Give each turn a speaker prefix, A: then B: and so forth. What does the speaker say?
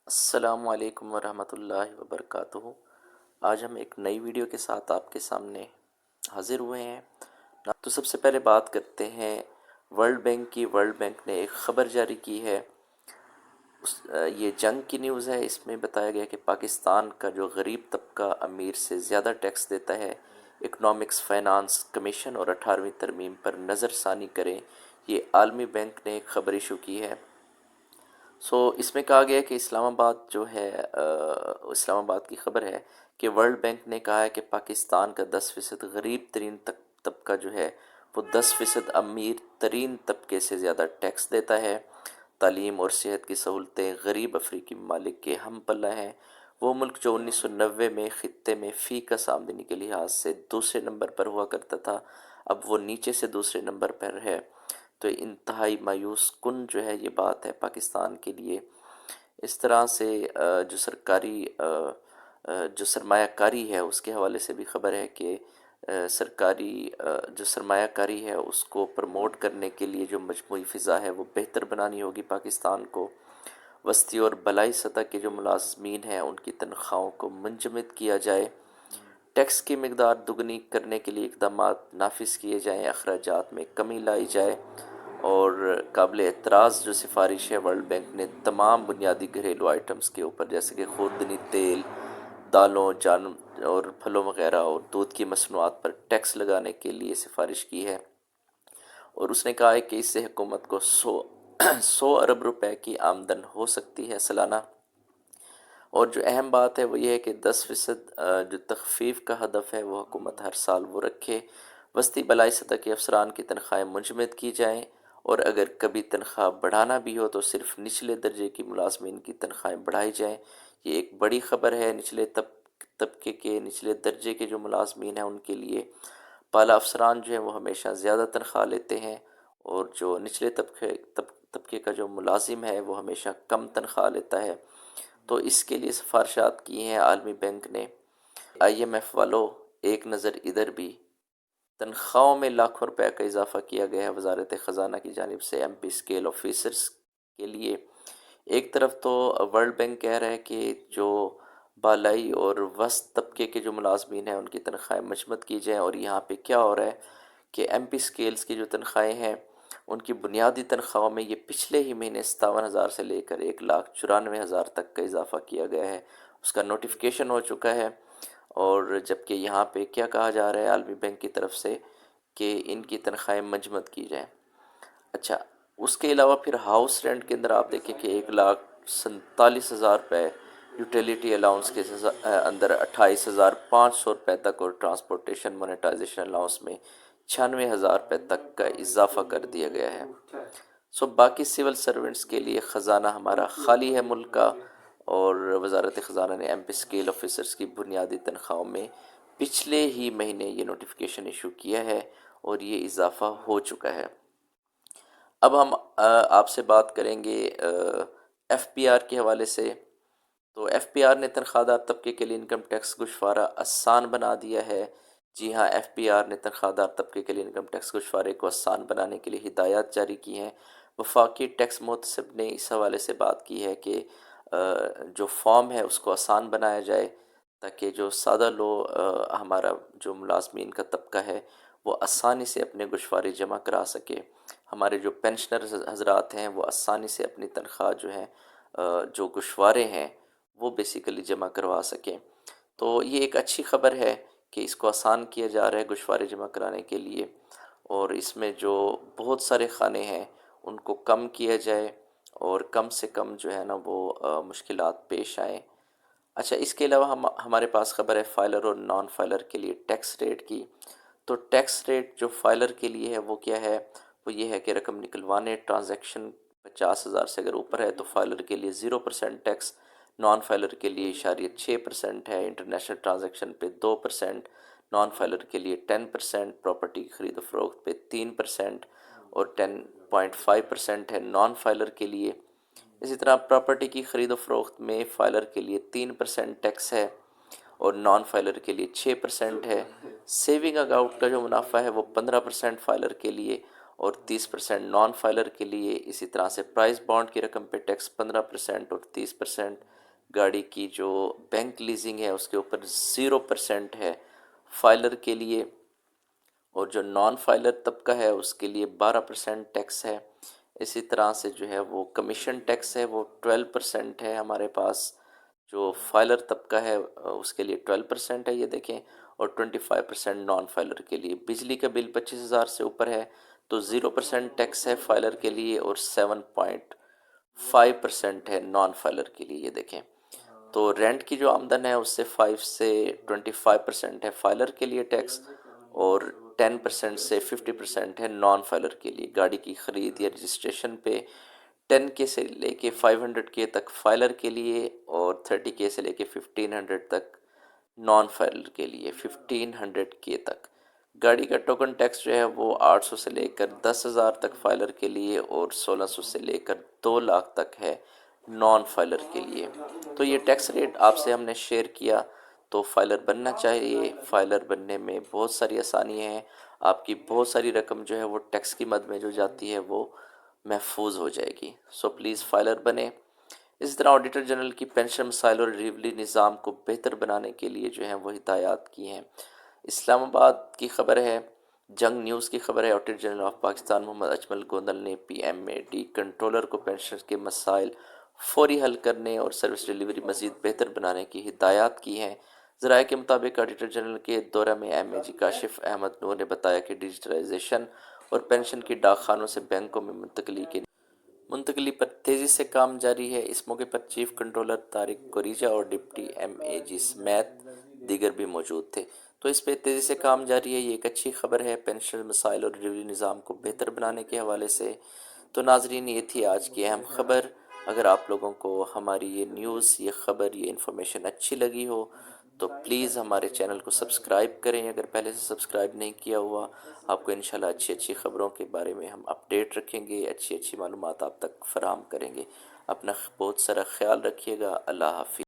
A: السلام علیکم ورحمۃ اللہ وبرکاتہ۔ آج ہم ایک نئی ویڈیو کے ساتھ آپ کے سامنے حاضر ہوئے ہیں۔ تو سب سے پہلے بات کرتے ہیں ورلڈ بینک کی۔ ورلڈ بینک نے ایک خبر جاری کی ہے، یہ جنگ کی نیوز ہے۔ اس میں بتایا گیا کہ پاکستان کا جو غریب طبقہ امیر سے زیادہ ٹیکس دیتا ہے، اکنامکس فائنانس کمیشن اور 18ویں ترمیم پر نظر ثانی کریں۔ یہ عالمی بینک نے ایک خبر ایشو کی ہے۔ اس میں کہا گیا ہے کہ اسلام آباد جو ہے اسلام آباد کی خبر ہے کہ ورلڈ بینک نے کہا ہے کہ پاکستان کا 10% غریب ترین طبقہ جو ہے وہ 10% امیر ترین طبقے سے زیادہ ٹیکس دیتا ہے۔ تعلیم اور صحت کی سہولتیں غریب افریقی ممالک کے ہم پلہ ہیں۔ وہ ملک جو 1990 میں خطے میں فی کس آمدنی کے لحاظ سے دوسرے نمبر پر ہوا کرتا تھا، اب وہ نیچے سے دوسرے نمبر پر ہے۔ تو انتہائی مایوس کن جو ہے یہ بات ہے پاکستان کے لیے۔ اس طرح سے جو سرکاری جو سرمایہ کاری ہے اس کے حوالے سے بھی خبر ہے کہ سرکاری جو سرمایہ کاری ہے اس کو پروموٹ کرنے کے لیے جو مجموعی فضا ہے وہ بہتر بنانی ہوگی پاکستان کو۔ وسطی اور بالائی سطح کے جو ملازمین ہیں ان کی تنخواہوں کو منجمد کیا جائے۔ ٹیکس کی مقدار دگنی کرنے کے لیے اقدامات نافذ کیے جائیں، اخراجات میں کمی لائی جائے۔ اور قابل اعتراض جو سفارش ہے ورلڈ بینک نے تمام بنیادی گھریلو آئٹمز کے اوپر جیسے کہ خوردنی تیل، دالوں، اور پھلوں وغیرہ اور دودھ کی مصنوعات پر ٹیکس لگانے کے لیے سفارش کی ہے۔ اور اس نے کہا ہے کہ اس سے حکومت کو 100 ارب روپے کی آمدن ہو سکتی ہے سالانہ۔ اور جو اہم بات ہے وہ یہ ہے کہ 10% جو تخفیف کا ہدف ہے وہ حکومت ہر سال وہ رکھے۔ وسطی بلائی سطح کے افسران کی تنخواہیں منجمد کی جائیں، اور اگر کبھی تنخواہ بڑھانا بھی ہو تو صرف نچلے درجے کی ملازمین کی تنخواہیں بڑھائی جائیں۔ یہ ایک بڑی خبر ہے نچلے طبقے کے، نچلے درجے کے جو ملازمین ہیں ان کے لیے۔ بالا افسران جو ہیں وہ ہمیشہ زیادہ تنخواہ لیتے ہیں، اور جو نچلے طبقے کا جو ملازم ہے وہ ہمیشہ کم تنخواہ لیتا ہے۔ تو اس کے لیے سفارشات کی ہیں عالمی بینک نے۔ آئی ایم ایف والوں، ایک نظر ادھر بھی۔ تنخواہوں میں لاکھوں روپے کا اضافہ کیا گیا ہے وزارت خزانہ کی جانب سے ایم پی اسکیل آفیسرز کے لیے۔ ایک طرف تو ورلڈ بینک کہہ رہا ہے کہ جو بالائی اور وسط طبقے کے جو ملازمین ہیں ان کی تنخواہیں مجمد کی جائیں، اور یہاں پہ کیا ہو رہا ہے کہ ایم پی اسکیلز کی جو تنخواہیں ہیں ان کی بنیادی تنخواہوں میں یہ پچھلے ہی مہینے 57,000 سے لے کر 1,94,000 تک کا اضافہ کیا گیا ہے۔ اس کا نوٹیفیکیشن ہو چکا ہے، اور جبکہ یہاں پہ کیا کہا جا رہا ہے عالمی بینک کی طرف سے کہ ان کی تنخواہیں منجمد کی جائیں۔ اچھا، اس کے علاوہ پھر ہاؤس رینٹ کے اندر آپ دیکھیں کہ 1,47,000 روپے، یوٹیلیٹی الاؤنس کے اندر 28,500 روپے تک، اور ٹرانسپورٹیشن مونیٹائزیشن الاؤنس میں 96,000 روپے تک کا اضافہ کر دیا گیا ہے۔ باقی سول سرونٹس کے لیے خزانہ ہمارا خالی ہے ملک کا، اور وزارت خزانہ نے ایم پی اسکیل آفیسرز کی بنیادی تنخواہوں میں پچھلے ہی مہینے یہ نوٹیفیکیشن ایشو کیا ہے، اور یہ اضافہ ہو چکا ہے۔ اب ہم آپ سے بات کریں گے ایف پی آر کے حوالے سے۔ تو ایف پی آر نے تنخواہ دار طبقے کے لیے انکم ٹیکس گشوارہ آسان بنا دیا ہے۔ جی ہاں، ایف پی آر نے تنخواہ دار طبقے کے لیے انکم ٹیکس گشوارے کو آسان بنانے کے لیے ہدایات جاری کی ہیں۔ وفاقی ٹیکس محتسب نے اس حوالے سے بات کی ہے کہ جو فارم ہے اس کو آسان بنایا جائے، تاکہ جو سادہ ہمارا جو ملازمین کا طبقہ ہے وہ آسانی سے اپنے گشوارے جمع کرا سکے۔ ہمارے جو پینشنر حضرات ہیں وہ آسانی سے اپنی تنخواہ جو ہیں جو گشوارے ہیں وہ بیسیکلی جمع کروا سکیں۔ تو یہ ایک اچھی خبر ہے کہ اس کو آسان کیا جا رہا ہے گشوارے جمع کرانے کے لیے، اور اس میں جو بہت سارے خانے ہیں ان کو کم کیا جائے، اور کم سے کم جو ہے نا وہ مشکلات پیش آئیں۔ اچھا، اس کے علاوہ ہمارے پاس خبر ہے فائلر اور نان فائلر کے لیے ٹیکس ریٹ کی۔ تو ٹیکس ریٹ جو فائلر کے لیے ہے وہ کیا ہے؟ وہ یہ ہے کہ رقم نکلوانے ٹرانزیکشن 50,000 سے اگر اوپر ہے تو فائلر کے لیے 0% ٹیکس، نان فائلر کے لیے 6% ہے، انٹرنیشنل ٹرانزیکشن پہ 2%، نان فائلر کے لیے 10%، پراپرٹی کی خرید و فروخت پہ 3%، اور 10.5% ہے نان فائلر کے لیے۔ اسی طرح پراپرٹی کی خرید و فروخت میں فائلر کے لیے 3% ٹیکس ہے، اور نان فائلر کے لیے 6% ہے۔ سیونگ اکاؤنٹ کا جو منافع ہے وہ 15% فائلر کے لیے، اور 30% نان فائلر کے لیے. اسی طرح سے پرائز بانڈ کی رقم پہ ٹیکس 15% اور 30%. گاڑی کی جو بینک لیزنگ ہے اس کے اوپر 0% ہے فائلر کے لیے، اور جو نان فائلر طبقہ ہے اس کے لیے 12% ٹیکس ہے. اسی طرح سے جو ہے وہ کمیشن ٹیکس ہے وہ 12% ہے ہمارے پاس. جو فائلر طبقہ ہے اس کے لیے 12% ہے، یہ دیکھیں، اور 25% نان فائلر کے لیے. بجلی کا بل 25,000 سے اوپر ہے تو 0% ٹیکس ہے فائلر کے لیے، اور 7.5% ہے نان فائلر کے لیے، یہ دیکھیں. تو رینٹ کی جو آمدن ہے اس سے 5 سے 25% ہے فائلر کے لیے ٹیکس، اور 10% سے 50% ہے نان فائلر کے لیے. گاڑی کی خرید یا رجسٹریشن پہ 10K سے لے کے 500K تک فائلر کے لیے، اور 30K سے لے کے 1500 تک نان فائلر کے لیے. 1500K تک گاڑی کا ٹوکن ٹیکس جو ہے وہ 800 سے لے کر 10,000 تک فائلر کے لیے، اور 1600 سے لے کر 2 لاکھ تک ہے نان فائلر کے لیے. تو یہ ٹیکس ریٹ آپ سے ہم نے شیئر کیا. تو فائلر بننا چاہیے. فائلر بننے میں بہت ساری آسانیاں ہیں. آپ کی بہت ساری رقم جو ہے وہ ٹیکس کی مد میں جو جاتی ہے وہ محفوظ ہو جائے گی. سو پلیز فائلر بنیں. اس طرح آڈیٹر جنرل کی پینشن مسائل اور ریویلی نظام کو بہتر بنانے کے لیے جو ہیں وہ ہدایات کی ہیں. اسلام آباد کی خبر ہے، جنگ نیوز کی خبر ہے. آڈیٹر جنرل آف پاکستان محمد اجمل گوندل نے PMAD کنٹرولر کو پینشن کے مسائل فوری حل کرنے اور سروس ڈیلیوری مزید بہتر بنانے کی ہدایات کی ہیں. ذرائع کے مطابق آڈیٹر جنرل کے دورہ میں MAG کاشف احمد نور نے بتایا کہ ڈیجیٹلائزیشن اور پینشن کی ڈاک خانوں سے بینکوں میں منتقلی پر تیزی سے کام جاری ہے. اس موقع پر چیف کنٹرولر طارق کوریجا اور ڈپٹی MAG سمیت دیگر بھی موجود تھے. تو اس پہ تیزی سے کام جاری ہے، یہ ایک اچھی خبر ہے پینشن مسائل اور ریویو نظام کو بہتر بنانے کے حوالے سے. تو ناظرین، یہ تھی آج کی اہم خبر. اگر آپ لوگوں کو ہماری یہ نیوز، یہ خبر، یہ انفارمیشن اچھی لگی ہو تو پلیز ہمارے چینل کو سبسکرائب کریں اگر پہلے سے سبسکرائب نہیں کیا ہوا. آپ کو انشاءاللہ اچھی اچھی خبروں کے بارے میں ہم اپڈیٹ رکھیں گے، اچھی اچھی معلومات آپ تک فراہم کریں گے. اپنا بہت سارا خیال رکھیے گا. اللہ حافظ.